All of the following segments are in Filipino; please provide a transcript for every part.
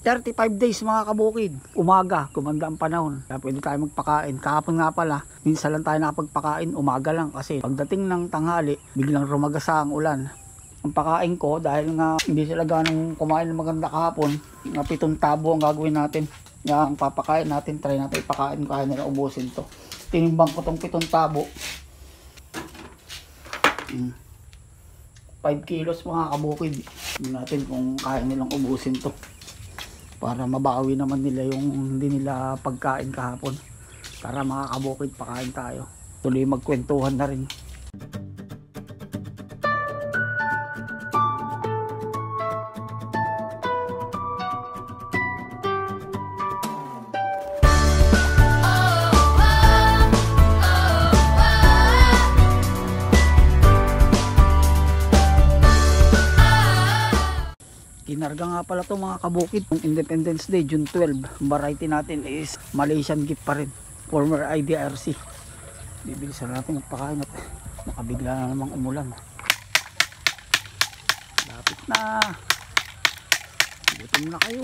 35 days mga kabukid. Umaga, gumanda ang panahon. Kaya pwede tayo magpakain. Kahapon nga pala, minsan lang tayo nakapagpakain. Umaga lang kasi pagdating ng tanghali, biglang rumagasa ang ulan. Ang pakain ko, dahil nga hindi sila ganong kumain ng maganda kahapon, nga 7 tabo ang gagawin natin. Nga ang papakain natin, try natin ipakain, kaya nila ubusin to. Tinimbang ko tong 7 tabo. 5 kilos mga kabukid. Tingnan natin kung kaya nilang ubusin to. Para mabawi naman nila yung hindi nila pagkain kahapon. Para mga kabukid, pakain tayo. Tuloy magkwentuhan na rin. Kinarga nga pala to mga kabukid. Yung Independence Day, June 12. Variety natin is Malaysian gift pa rin. Former IDRC. Bibilisan natin magpakain at nakabigla na namang umulan. Lapit na. Gutom na kayo.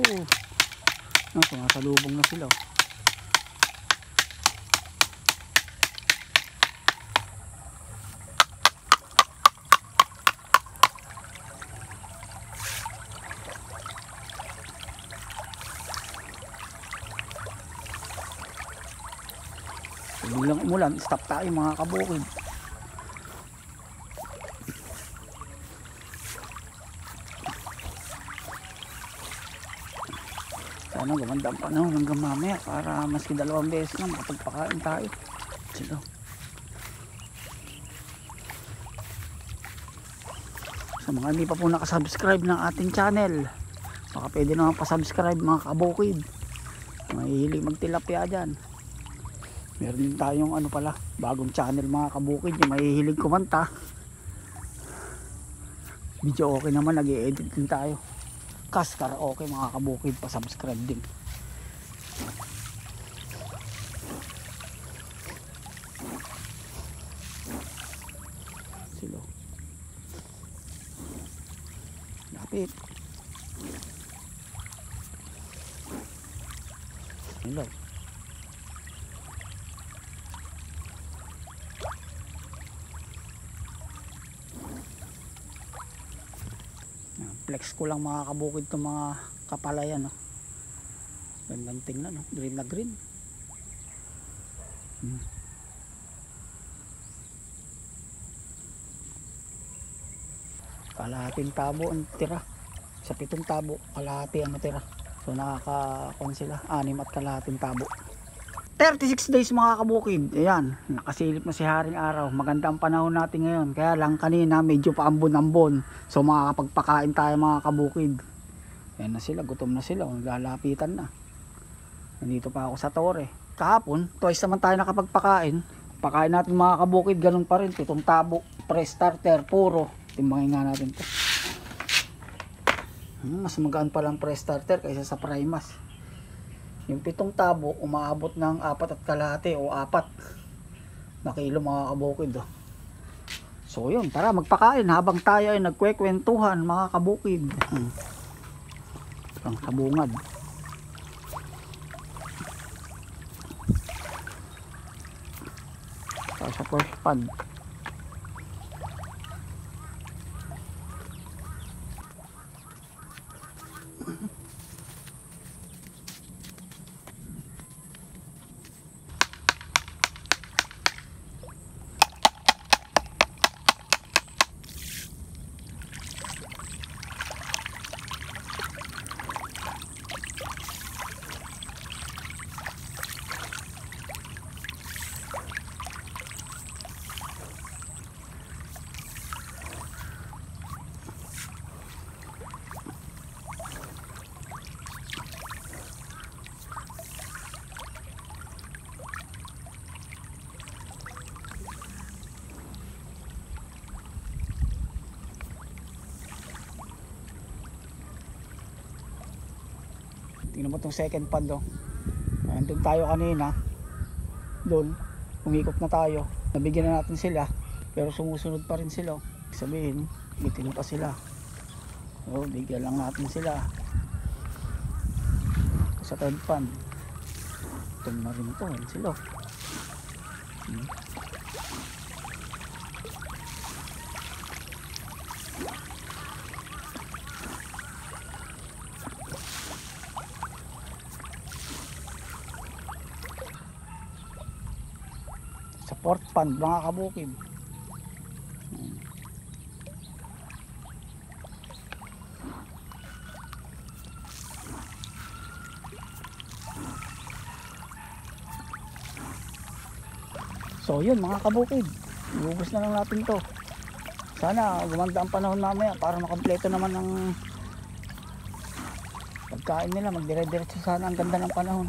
Sumasalubong na sila. Biglang umulan, stop tayo mga kabukid. Sana gumanda ang panahon hanggang mamaya para maski 2 beses na makapagpakain tayo. Silo. Sa mga hindi pa po nakasubscribe ng ating channel, baka pwede naman pasubscribe mga kabukid. Mahihilig magtilapia dyan. Meron din tayong bagong channel mga kabukid, yung mahihilig kumanta. Video okay naman, nag-i-edit din tayo. Kaskar okay mga kabukid, pa-subscribe din. Silo. Lapit. Hello. Flex ko lang mga kabukid itong mga kapalayan. Gandang tingnan. Green na green. Kalahating tabo ang tira. Sa 7 tabo, kalahati ang natira. So nakakakon sila, 6 at kalahating tabo. 36 days mga kabukid. Ayan, nakasilip na si Haring Araw. Maganda ang panahon natin ngayon. Kaya lang kanina medyo paambon-ambon. So makakapagpakain tayo mga kabukid. Ayan na sila, gutom na sila. Naglalapitan na. Nandito pa ako sa tore. Kahapon, twice naman tayo nakapagpakain. Pakain natin mga kabukid, ganun pa rin. 7 tabo, pre-starter, puro. Timbangin nga natin to. Mas magaan palang pre-starter kaysa sa primas. Yung 7 tabo, umaabot ng 4 at kalahati o 4 na kilo mga kabukid. So yun, tara magpakain habang tayo ay nagkwekwentuhan mga kabukid. Ang sabungad. Tayo sa first pan. Tingnan mo itong second pad Nandun tayo kanina. Doon, umikot na tayo. Nabigyan na natin sila. Pero sumusunod pa rin sila. Sabihin, bitin pa sila. So, bigyan lang natin sila. sa third pan. Ito na rin ito, yan sila. Sa fourth pan mga kabukid. So yun mga kabukid, iubos na lang natin to. Sana gumanda ang panahon mamaya para makompleto naman ang pagkain nila, magdire-diretso sana ang ganda ng panahon.